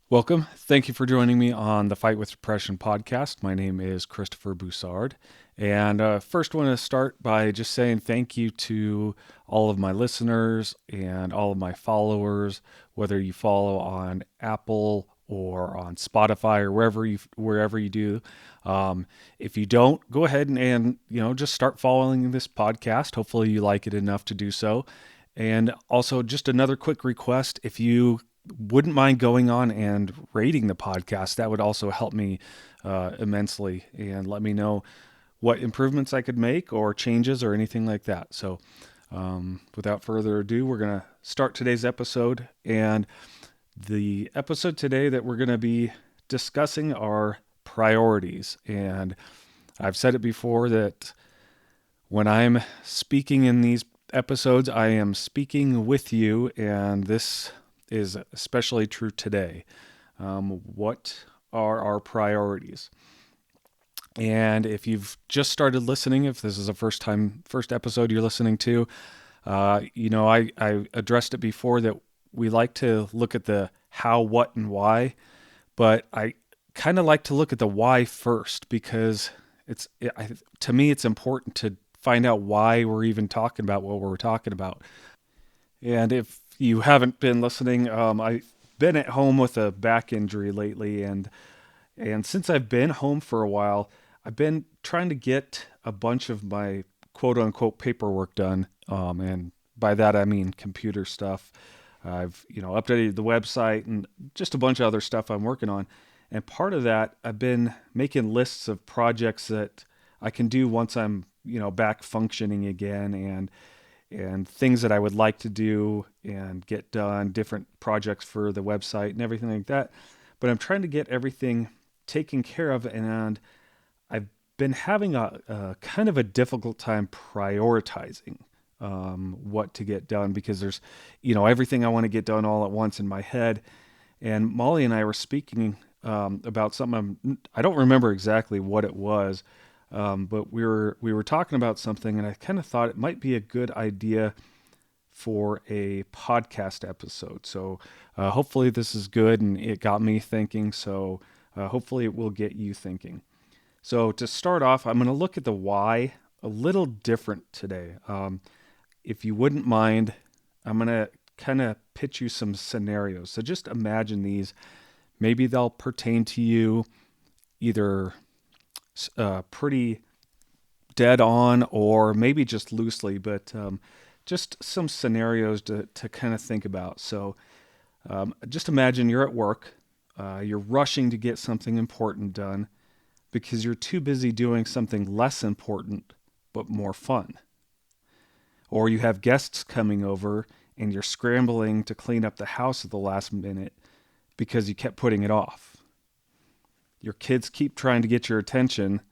Welcome. Thank you for joining me on the Fight with Depression podcast. My name is Christopher Boussard. And first, want to start by just saying thank you to all of my listeners and all of my followers, whether you follow on Apple or on Spotify or wherever you do. If you don't, go ahead and just start following this podcast. Hopefully, you like it enough to do so. And also, just another quick request: if you wouldn't mind going on and rating the podcast, that would also help me immensely and let me know what improvements I could make or changes or anything like that. So, without further ado, we're going to start today's episode. And the episode today that we're going to be discussing are priorities. And I've said it before that when I'm speaking in these episodes, I am speaking with you, and this is especially true today. What are our priorities? And if you've just started listening, if this is a first episode you're listening to, I addressed it before that we like to look at the how, what, and why, but I kind of like to look at the why first because to me it's important to find out why we're even talking about what we're talking about. And if you haven't been listening, I've been at home with a back injury lately, and since I've been home for a while, I've been trying to get a bunch of my quote unquote paperwork done. And by that I mean computer stuff. I've updated the website and just a bunch of other stuff I'm working on. And part of that, I've been making lists of projects that I can do once I'm back functioning again, and things that I would like to do and get done, different projects for the website and everything like that. But I'm trying to get everything taken care of, and I've been having a kind of a difficult time prioritizing what to get done because there's, everything I want to get done all at once in my head. And Molly and I were speaking about something. I don't remember exactly what it was, but we were talking about something, and I kind of thought it might be a good idea for a podcast episode. So hopefully this is good, and it got me thinking. So hopefully it will get you thinking. So to start off, I'm going to look at the why a little different today. If you wouldn't mind, I'm going to kind of pitch you some scenarios. So just imagine these. Maybe they'll pertain to you either pretty dead on or maybe just loosely, but just some scenarios to kind of think about. So just imagine you're at work, you're rushing to get something important done because you're too busy doing something less important but more fun. Or you have guests coming over and you're scrambling to clean up the house at the last minute because you kept putting it off. Your kids keep trying to get your attention,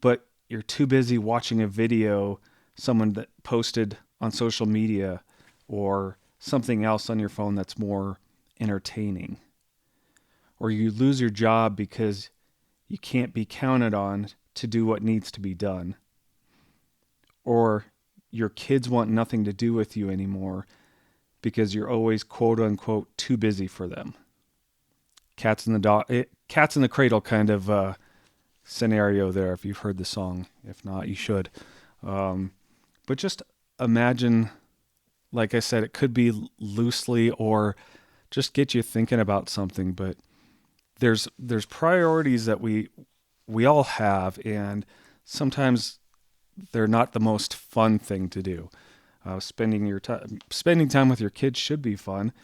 but you're too busy watching a video someone that posted on social media or something else on your phone that's more entertaining. Or you lose your job because you can't be counted on to do what needs to be done. Or your kids want nothing to do with you anymore because you're always quote unquote too busy for them. Cats in the cradle kind of scenario there. If you've heard the song, if not, you should. But just imagine, like I said, it could be loosely or just get you thinking about something. But there's priorities that we all have, and sometimes they're not the most fun thing to do. Spending time with your kids should be fun,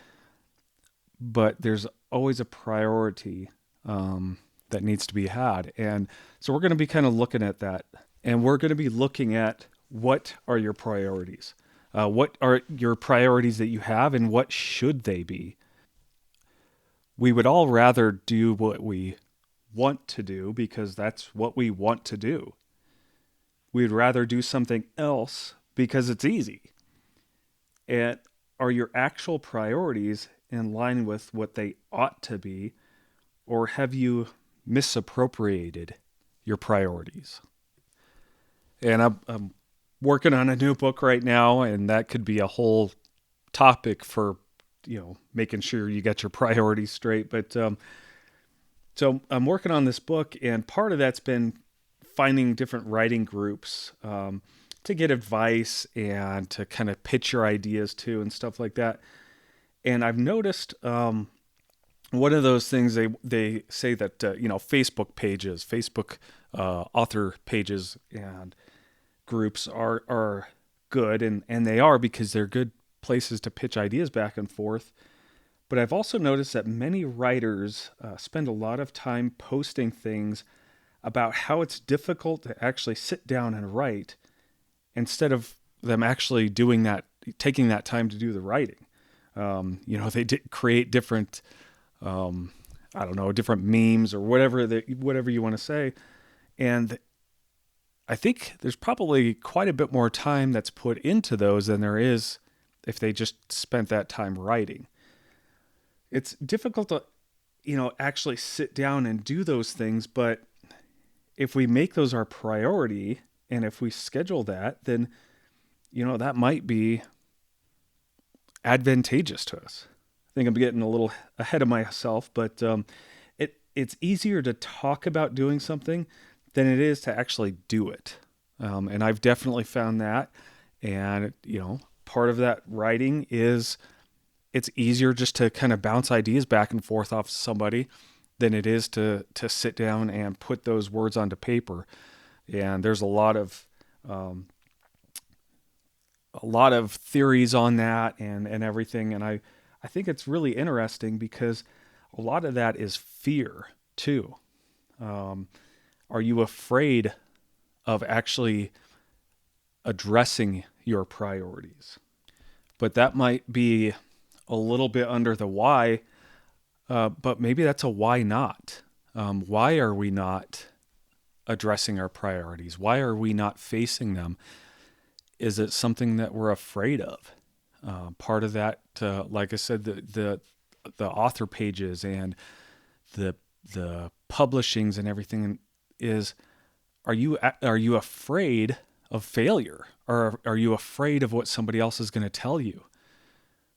but there's always a priority that needs to be had. And so we're going to be kind of looking at that. And we're going to be looking at what are your priorities? What are your priorities that you have, and what should they be? We would all rather do what we want to do because that's what we want to do. We'd rather do something else because it's easy. And are your actual priorities in line with what they ought to be, or have you misappropriated your priorities? And I'm working on a new book right now, and that could be a whole topic for making sure you get your priorities straight. But so I'm working on this book, and part of that's been finding different writing groups to get advice and to kind of pitch your ideas to and stuff like that. And I've noticed one of those things they say that Facebook pages, Facebook author pages and groups are good, and they are, because they're good places to pitch ideas back and forth. But I've also noticed that many writers spend a lot of time posting things about how it's difficult to actually sit down and write, instead of them actually doing that, taking that time to do the writing. They create different, different memes or whatever you want to say. And I think there's probably quite a bit more time that's put into those than there is if they just spent that time writing. It's difficult to, actually sit down and do those things, but if we make those our priority and if we schedule that, then, that might be advantageous to us. I think I'm getting a little ahead of myself, but it's easier to talk about doing something than it is to actually do it. And I've definitely found that. And, part of that writing is it's easier just to kind of bounce ideas back and forth off somebody than it is to sit down and put those words onto paper. And there's a lot of theories on that and everything. And I think it's really interesting because a lot of that is fear too. Are you afraid of actually addressing your priorities? But that might be a little bit under the why, but maybe that's a why not. Why are we not addressing our priorities? Why are we not facing them? Is it something that we're afraid of? Part of that, like I said, the author pages and the publishings and everything is, are you afraid of failure, or are you afraid of what somebody else is going to tell you?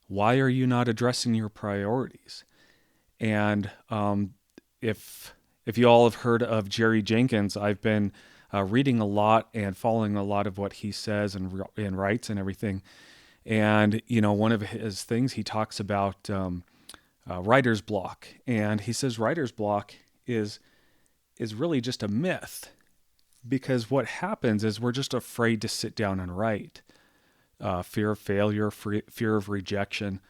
Why are you not addressing your priorities? And if you all have heard of Jerry Jenkins, I've been reading a lot and following a lot of what he says and writes and everything. And one of his things, he talks about writer's block, and he says writer's block is really just a myth, because what happens is we're just afraid to sit down and write. Fear of failure, fear of rejection,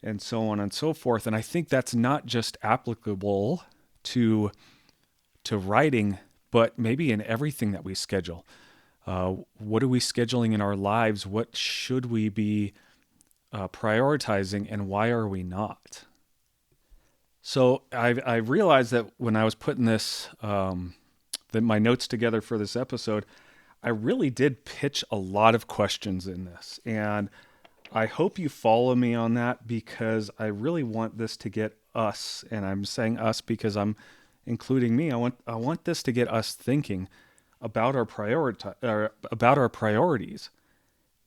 and so on and so forth. And I think that's not just applicable to writing, but maybe in everything that we schedule. What are we scheduling in our lives? What should we be prioritizing, and why are we not? So I realized that when I was putting my notes together for this episode, I really did pitch a lot of questions in this, and I hope you follow me on that, because I really want this to get us, and I'm saying us because I'm including me. I want this to get us thinking about our priorities.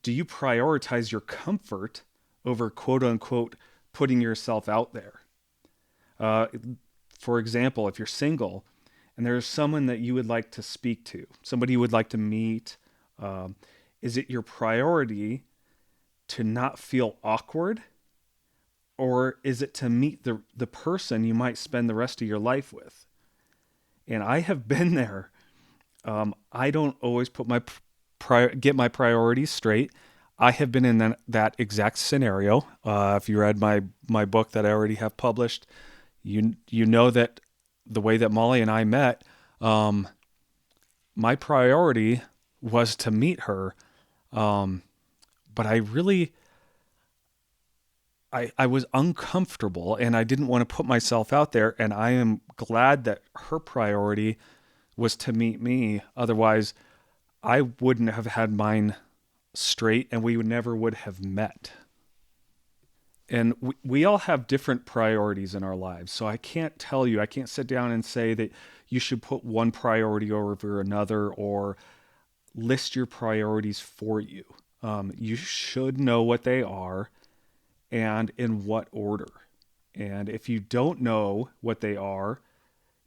Do you prioritize your comfort over, quote unquote, putting yourself out there? For example, if you're single and there's someone that you would like to speak to, somebody you would like to meet, is it your priority to not feel awkward? Or is it to meet the person you might spend the rest of your life with? And I have been there. I don't always get my priorities straight. I have been in that exact scenario. If you read my book that I already have published, you know that the way that Molly and I met, my priority was to meet her. But I really, I was uncomfortable, and I didn't want to put myself out there. And I am glad that her priority was to meet me. Otherwise, I wouldn't have had mine straight, and we never would have met. And we all have different priorities in our lives. So I can't sit down and say that you should put one priority over another or list your priorities for you. You should know what they are, and in what order. And if you don't know what they are,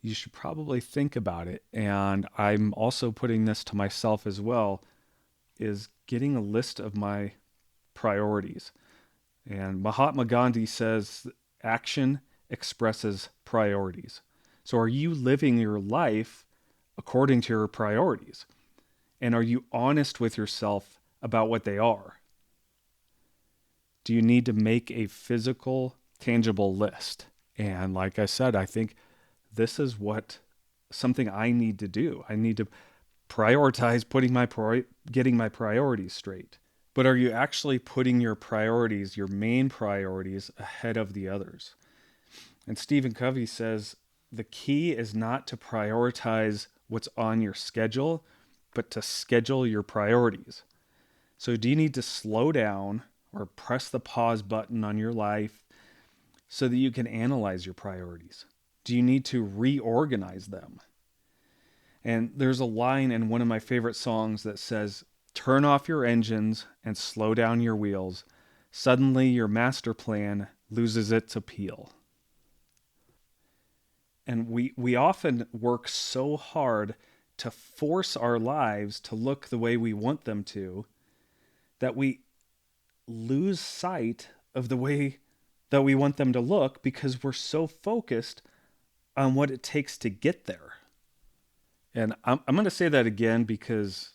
you should probably think about it. And I'm also putting this to myself as well, is getting a list of my priorities. And Mahatma Gandhi says action expresses priorities. So are you living your life according to your priorities? And are you honest with yourself about what they are? Do you need to make a physical, tangible list? And like I said, I think this is something I need to do. I need to prioritize getting my priorities straight. But are you actually putting your priorities, your main priorities, ahead of the others? And Stephen Covey says the key is not to prioritize what's on your schedule, but to schedule your priorities. So do you need to slow down or press the pause button on your life so that you can analyze your priorities? Do you need to reorganize them? And there's a line in one of my favorite songs that says, "Turn off your engines and slow down your wheels. Suddenly your master plan loses its appeal." And we often work so hard to force our lives to look the way we want them to that we lose sight of the way that we want them to look because we're so focused on what it takes to get there. And I'm going to say that again because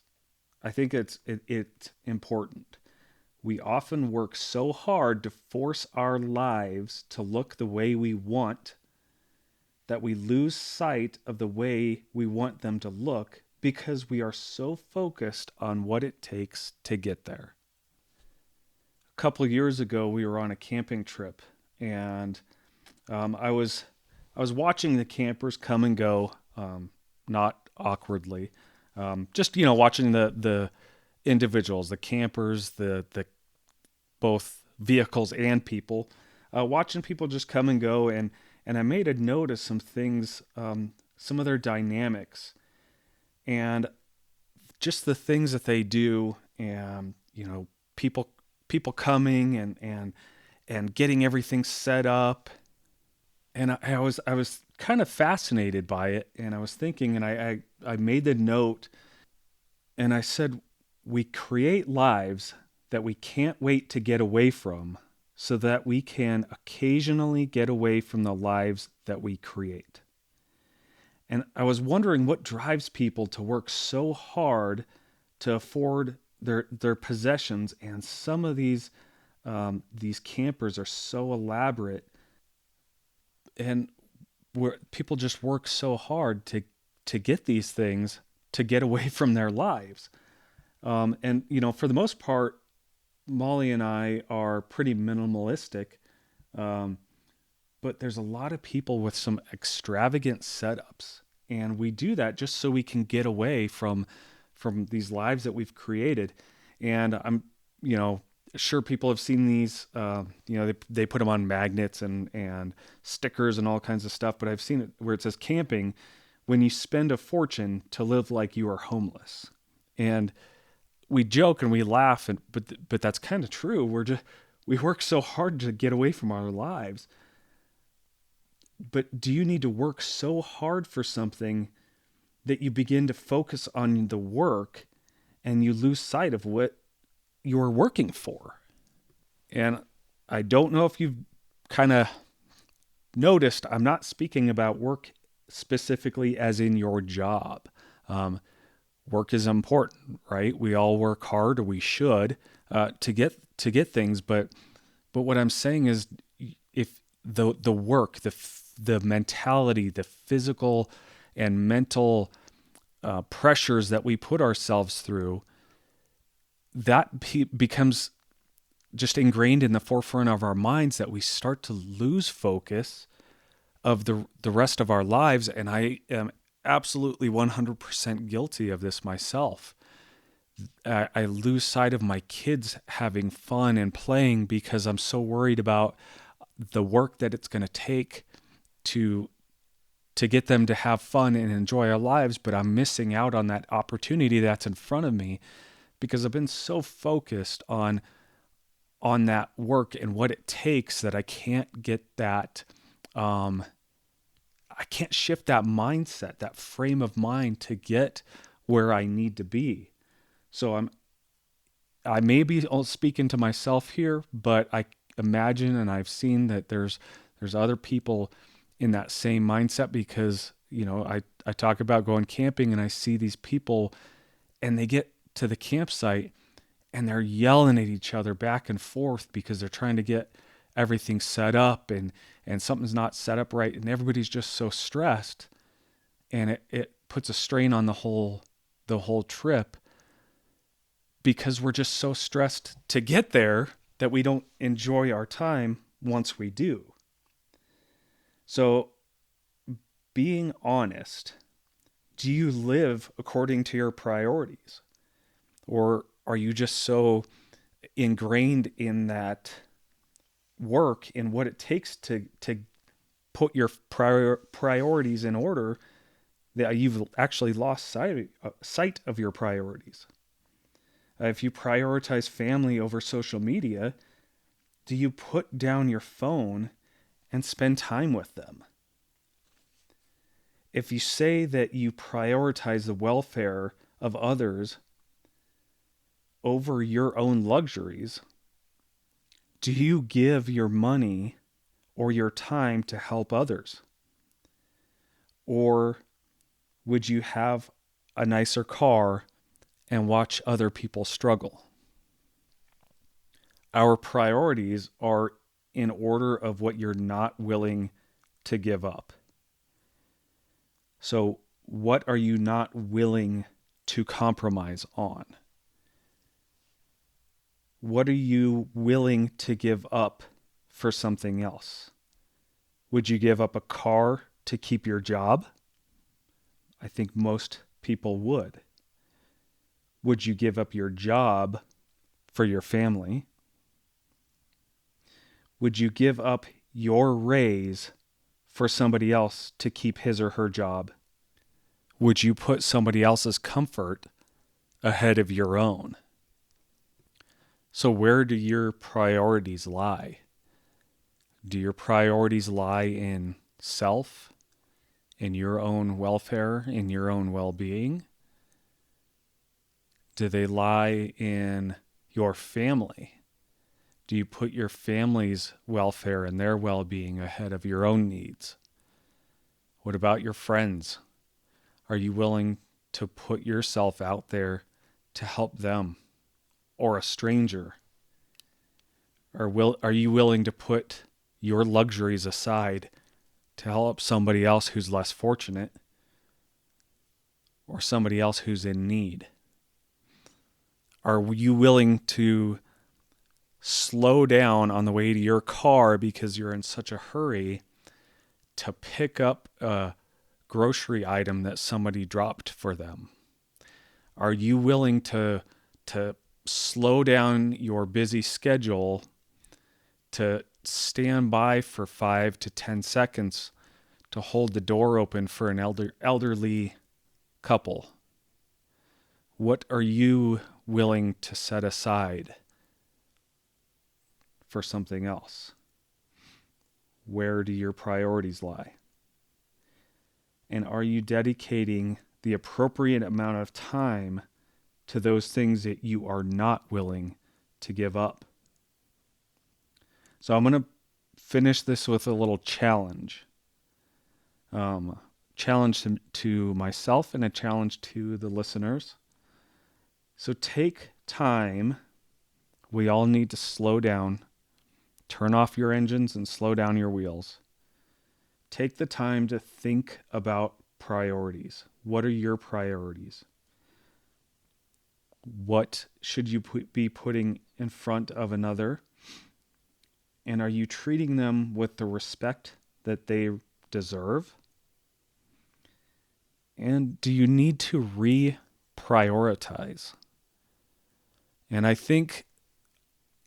I think it's important. We often work so hard to force our lives to look the way we want that we lose sight of the way we want them to look because we are so focused on what it takes to get there. A couple of years ago, we were on a camping trip, and I was watching the campers come and go, not awkwardly, just watching the individuals, the campers, the both vehicles and people, watching people just come and go, and I made a note of some things, some of their dynamics, and just the things that they do, and people coming and getting everything set up. And I was kind of fascinated by it, and I was thinking, and I made the note, and I said, we create lives that we can't wait to get away from so that we can occasionally get away from the lives that we create. And I was wondering what drives people to work so hard to afford their possessions, and some of these campers are so elaborate, and where people just work so hard to get these things to get away from their lives. And for the most part, Molly and I are pretty minimalistic, but there's a lot of people with some extravagant setups, and we do that just so we can get away from these lives that we've created. And I'm sure people have seen these, they put them on magnets and stickers and all kinds of stuff, but I've seen it where it says camping when you spend a fortune to live like you are homeless. And we joke and we laugh, but that's kind of true. We work so hard to get away from our lives. But do you need to work so hard for something that you begin to focus on the work and you lose sight of what you're working for? And I don't know if you've kind of noticed, I'm not speaking about work specifically as in your job. Work is important, right? We all work hard, or we should, to get things. But what I'm saying is, if the work, the mentality, the physical and mental pressures that we put ourselves through, that becomes just ingrained in the forefront of our minds, that we start to lose focus of the rest of our lives. And I am absolutely 100% guilty of this myself. I lose sight of my kids having fun and playing because I'm so worried about the work that it's going to take to get them to have fun and enjoy our lives, but I'm missing out on that opportunity that's in front of me because I've been so focused on on that work and what it takes, that I can't get that, I can't shift that mindset, that frame of mind to get where I need to be. So I may be speaking to myself here, but I imagine and I've seen that there's other people in that same mindset, because, I talk about going camping and I see these people and they get to the campsite and they're yelling at each other back and forth because they're trying to get everything set up, and something's not set up right, and everybody's just so stressed, and it puts a strain on the whole trip, because we're just so stressed to get there that we don't enjoy our time once we do. So, being honest, do you live according to your priorities? Or are you just so ingrained in that work, in what it takes to put your priorities in order, that you've actually lost sight of your priorities? If you prioritize family over social media, do you put down your phone and spend time with them? If you say that you prioritize the welfare of others over your own luxuries, do you give your money or your time to help others? Or would you have a nicer car and watch other people struggle? Our priorities are in order of what you're not willing to give up. So, what are you not willing to compromise on? What are you willing to give up for something else? Would you give up a car to keep your job? I think most people would. Would you give up your job for your family? Would you give up your raise for somebody else to keep his or her job? Would you put somebody else's comfort ahead of your own? So where do your priorities lie? Do your priorities lie in self, in your own welfare, in your own well-being? Do they lie in your family? Do you put your family's welfare and their well-being ahead of your own needs? What about your friends? Are you willing to put yourself out there to help them or a stranger? Or are you willing to put your luxuries aside to help somebody else who's less fortunate, or somebody else who's in need? Are you willing to slow down on the way to your car because you're in such a hurry to pick up a grocery item that somebody dropped for them? Are you willing to slow down your busy schedule to stand by for 5 to 10 seconds to hold the door open for an elderly couple? What are you willing to set aside for something else? Where do your priorities lie? And are you dedicating the appropriate amount of time to those things that you are not willing to give up? So I'm going to finish this with a little challenge. Challenge to myself and a challenge to the listeners. So take time. We all need to slow down. Turn off your engines and slow down your wheels. Take the time to think about priorities. What are your priorities? What should you be putting in front of another? And are you treating them with the respect that they deserve? And do you need to reprioritize? And I think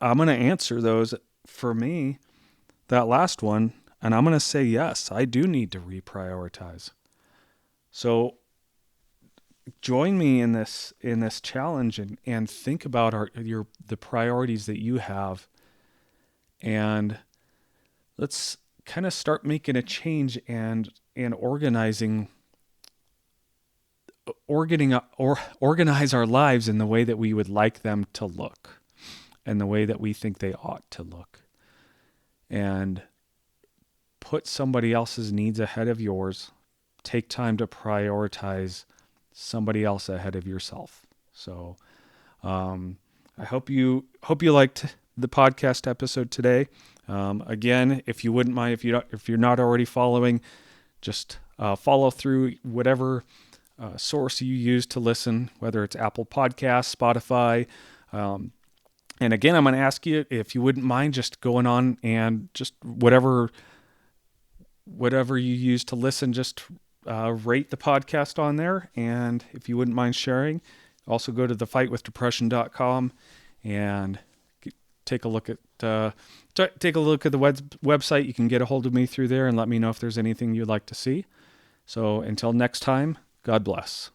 I'm going to answer those. For me, that last one, and I'm going to say yes, I do need to reprioritize. So join me in this challenge, and think about the priorities that you have and let's kind of start making a change and organizing or organize our lives in the way that we would like them to look and the way that we think they ought to look, and put somebody else's needs ahead of yours. Take time to prioritize somebody else ahead of yourself. So I hope you liked the podcast episode today. Again, if you wouldn't mind, if you're not already following, just follow through whatever source you use to listen, whether it's Apple Podcasts, Spotify. And again, I'm going to ask you if you wouldn't mind just going on and just whatever you use to listen, just rate the podcast on there. And if you wouldn't mind sharing, also go to thefightwithdepression.com and take a look at the website. You can get a hold of me through there and let me know if there's anything you'd like to see. So until next time, God bless.